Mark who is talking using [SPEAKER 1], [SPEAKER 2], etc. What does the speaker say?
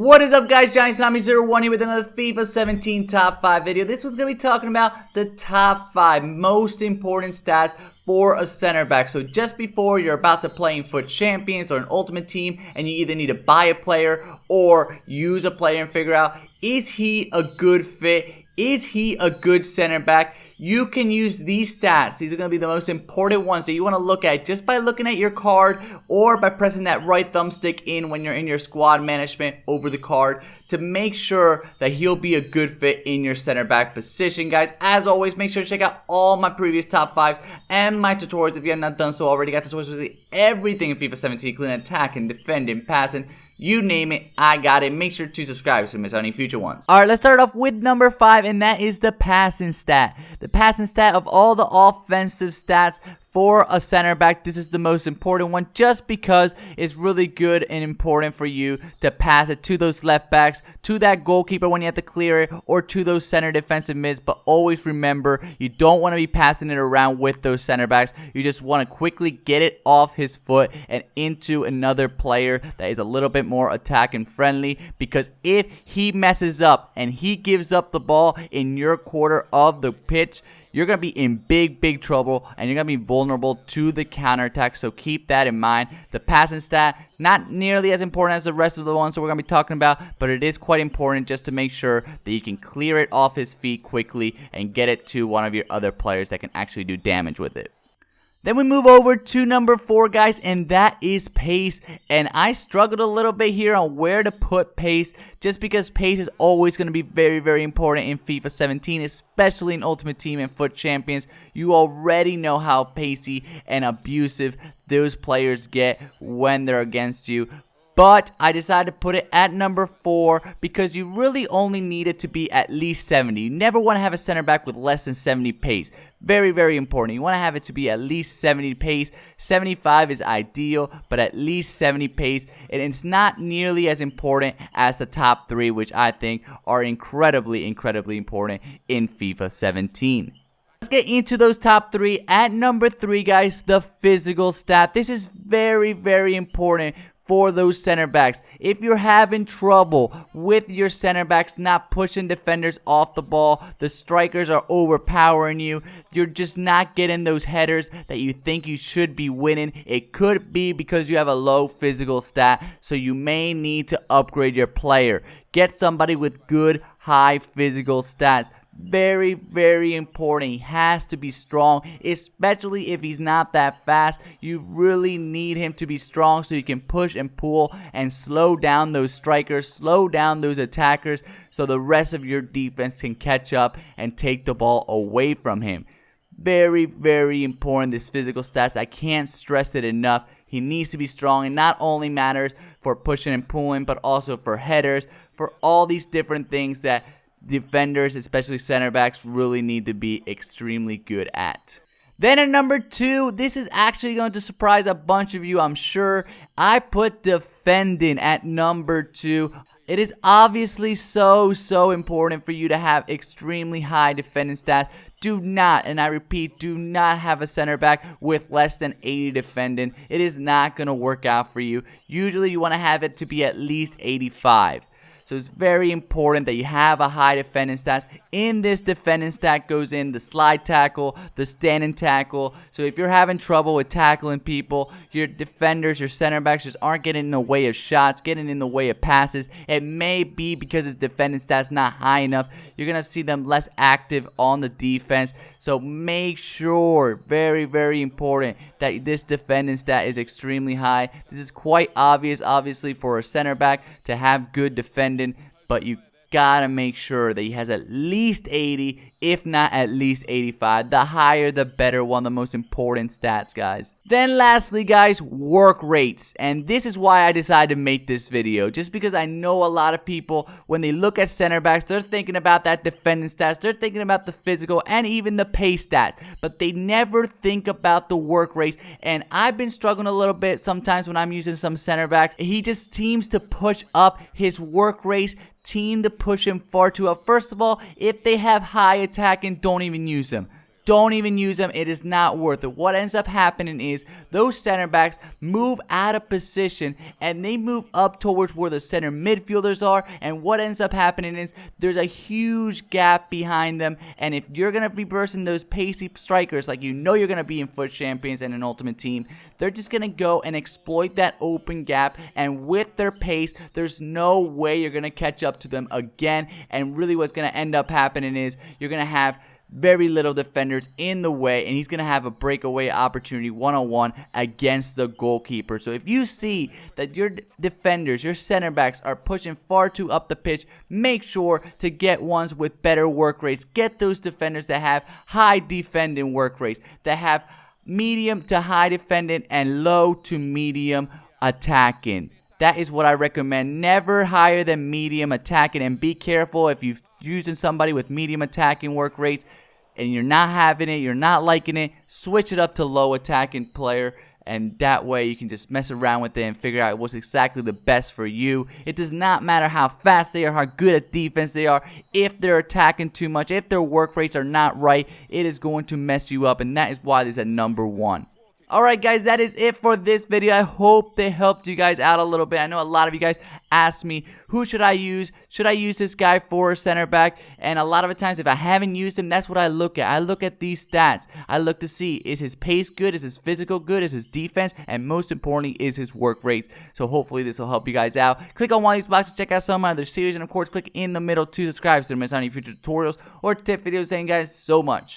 [SPEAKER 1] What is up, guys? Giant01 here with another FIFA 17 top 5 video. This was going to be talking about the top 5 most important stats for a center back. So just before you're about to play in FUT Champions or an Ultimate Team and you either need to buy a player or use a player and figure out, is he a good fit? Is he a good center back? You can use these stats. These are going to be the most important ones that you want to look at just by looking at your card or by pressing that right thumbstick in when you're in your squad management over the card to make sure that he'll be a good fit in your center back position, guys. As always, make sure to check out all my previous top 5s and my tutorials if you have not done so already. Got tutorials with everything in FIFA 17, including attacking, defending, passing. You name it, I got it. Make sure to subscribe so you don't miss out any future ones. Alright, let's start off with number 5, and that is the passing stat. The passing stat of all the offensive stats for a center back, this is the most important one just because it's really good and important for you to pass it to those left backs, to that goalkeeper when you have to clear it, or to those center defensive mids. But always remember, you don't want to be passing it around with those center backs. You just want to quickly get it off his foot and into another player that is a little bit more attacking friendly, because if he messes up and he gives up the ball in your quarter of the pitch, you're going to be in big trouble and you're going to be vulnerable to the counterattack. So keep that in mind. The passing stat, not nearly as important as the rest of the ones that we're going to be talking about, but it is quite important just to make sure that you can clear it off his feet quickly and get it to one of your other players that can actually do damage with it. Then we move over to number 4, guys, and that is pace. And I struggled a little bit here on where to put pace, just because pace is always going to be very important in FIFA 17, especially in Ultimate Team and FUT Champions. You already know how pacey and abusive those players get when they're against you. But I decided to put it at number 4 because you really only need it to be at least 70. You never want to have a center back with less than 70 pace. Very important. You want to have it to be at least 70 pace. 75 is ideal, but at least 70 pace. And it's not nearly as important as the top 3, which I think are incredibly important in FIFA 17. Let's get into those top 3. At number 3, guys, the physical stat. This is very important for those center backs. If you're having trouble with your center backs not pushing defenders off the ball, the strikers are overpowering you, you're just not getting those headers that you think you should be winning, it could be because you have a low physical stat, so you may need to upgrade your player. Get somebody with good high physical stats. Very important. He has to be strong, especially if he's not that fast. You really need him to be strong so you can push and pull and slow down those strikers, slow down those attackers, so the rest of your defense can catch up and take the ball away from him. Very important, this physical stats. I can't stress it enough. He needs to be strong, and not only matters for pushing and pulling, but also for headers, for all these different things that defenders, especially center backs, really need to be extremely good at. Then at number 2, this is actually going to surprise a bunch of you, I'm sure. I put defending at number 2. It is obviously so important for you to have extremely high defending stats. Do not, and I repeat, do not have a center back with less than 80 defending. It is not going to work out for you. Usually you want to have it to be at least 85. So it's very important that you have a high defending stats. In this defending stat goes in the slide tackle, the standing tackle. So if you're having trouble with tackling people, your defenders, your center backs just aren't getting in the way of shots, getting in the way of passes. It may be because his defending stats not high enough. You're going to see them less active on the defense. So make sure, very important, that this defending stat is extremely high. This is quite obvious, obviously, for a center back to have good defending, but you gotta make sure that he has at least 80, if not at least 85. The higher the better, one of the most important stats, guys. Then lastly, guys, work rates. And this is why I decided to make this video, just because I know a lot of people, when they look at center backs, they're thinking about that defending stats, they're thinking about the physical and even the pace stats, but they never think about the work rates. And I've been struggling a little bit sometimes when I'm using some center backs. He just seems to push up his work rates, team to push him far too up. First of all, if they have high attacking, don't even use them. don't even use them. It is not worth it. What ends up happening is those center backs move out of position and they move up towards where the center midfielders are, and what ends up happening is there's a huge gap behind them, and if you're going to be versing those pacey strikers like you know you're going to be in FUT Champions and an Ultimate Team, they're just going to go and exploit that open gap, and with their pace, there's no way you're going to catch up to them again, and really what's going to end up happening is you're going to have very little defenders in the way, and he's going to have a breakaway opportunity one-on-one against the goalkeeper. So if you see that your defenders, your center backs are pushing far too up the pitch, make sure to get ones with better work rates. Get those defenders that have high defending work rates, that have medium to high defending and low to medium attacking. That is what I recommend. Never higher than medium attacking, and be careful if you're using somebody with medium attacking work rates and you're not having it, you're not liking it, switch it up to low attacking player, and that way you can just mess around with it and figure out what's exactly the best for you. It does not matter how fast they are, how good at defense they are. If they're attacking too much, if their work rates are not right, it is going to mess you up, and that is why this is at number 1. Alright guys, that is it for this video. I hope they helped you guys out a little bit. I know a lot of you guys asked me, who should I use? Should I use this guy for a center back? And a lot of the times, if I haven't used him, that's what I look at. I look at these stats. I look to see, is his pace good? Is his physical good? Is his defense? And most importantly, is his work rate? So hopefully this will help you guys out. Click on one of these boxes to check out some of my other series. And of course, click in the middle to subscribe so you don't miss out on any future tutorials or tip videos. Thank you guys so much.